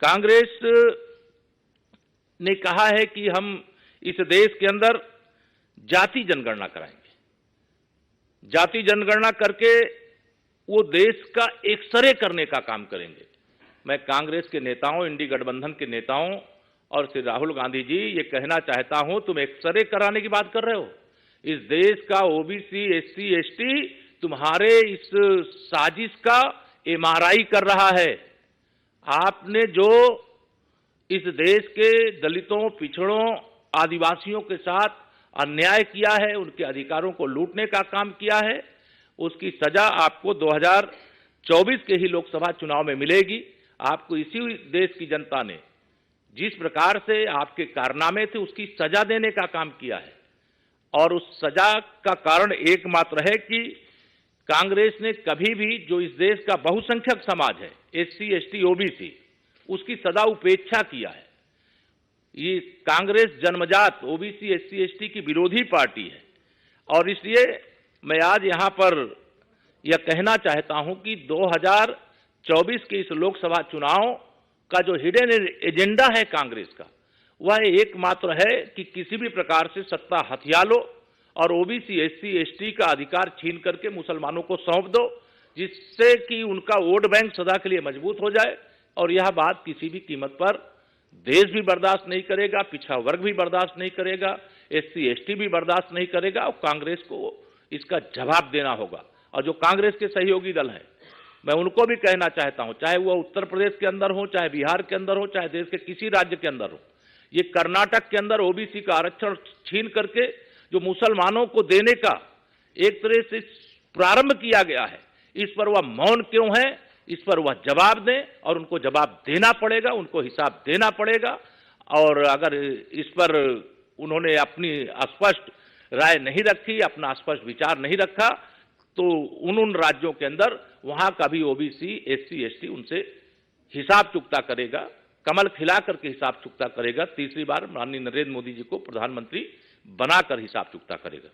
कांग्रेस ने कहा है कि हम इस देश के अंदर जाति जनगणना कराएंगे। जाति जनगणना करके वो देश का एक्सरे करने का काम करेंगे। मैं कांग्रेस के नेताओं, इंडी गठबंधन के नेताओं और श्री राहुल गांधी जी ये कहना चाहता हूं, तुम एक्सरे कराने की बात कर रहे हो। इस देश का ओबीसी, एससी, एसटी तुम्हारे इस साजिश का एमआरआई कर रहा है। आपने जो इस देश के दलितों, पिछड़ों, आदिवासियों के साथ अन्याय किया है, उनके अधिकारों को लूटने का काम किया है, उसकी सजा आपको 2024 के ही लोकसभा चुनाव में मिलेगी। आपको इसी देश की जनता ने जिस प्रकार से आपके कारनामे थे उसकी सजा देने का काम किया है, और उस सजा का कारण एकमात्र है कि कांग्रेस ने कभी भी जो इस देश का बहुसंख्यक समाज है, एससी, एसटी, ओबीसी, उसकी सदा उपेक्षा किया है। ये कांग्रेस जन्मजात ओबीसी, एससी, एसटी की विरोधी पार्टी है, और इसलिए मैं आज यहां पर यह कहना चाहता हूं कि 2024 के इस लोकसभा चुनाव का जो हिडन एजेंडा है कांग्रेस का, वह एकमात्र है कि किसी भी प्रकार से सत्ता हथिया लो और ओबीसी, एससी, एसटी का अधिकार छीन करके मुसलमानों को सौंप दो, जिससे कि उनका वोट बैंक सदा के लिए मजबूत हो जाए। और यह बात किसी भी कीमत पर देश भी बर्दाश्त नहीं करेगा, पिछड़ा वर्ग भी बर्दाश्त नहीं करेगा, एससी, एसटी भी बर्दाश्त नहीं करेगा, और कांग्रेस को इसका जवाब देना होगा। और जो कांग्रेस के सहयोगी दल हैं, मैं उनको भी कहना चाहता हूं, चाहे वह उत्तर प्रदेश के अंदर हो, चाहे बिहार के अंदर हो, चाहे देश के किसी राज्य के अंदर हो, ये कर्नाटक के अंदर ओबीसी का आरक्षण छीन करके जो मुसलमानों को देने का एक तरह से प्रारंभ किया गया है, इस पर वह मौन क्यों है, इस पर वह जवाब दें, और उनको जवाब देना पड़ेगा, उनको हिसाब देना पड़ेगा। और अगर इस पर उन्होंने अपनी स्पष्ट राय नहीं रखी, अपना स्पष्ट विचार नहीं रखा, तो उन राज्यों के अंदर वहां का भी ओबीसी, एससी, एसटी उनसे हिसाब चुकता करेगा, कमल खिला करके हिसाब चुकता करेगा। तीसरी बार माननीय नरेंद्र मोदी जी को प्रधानमंत्री बनाकर हिसाब चुकता करेगा।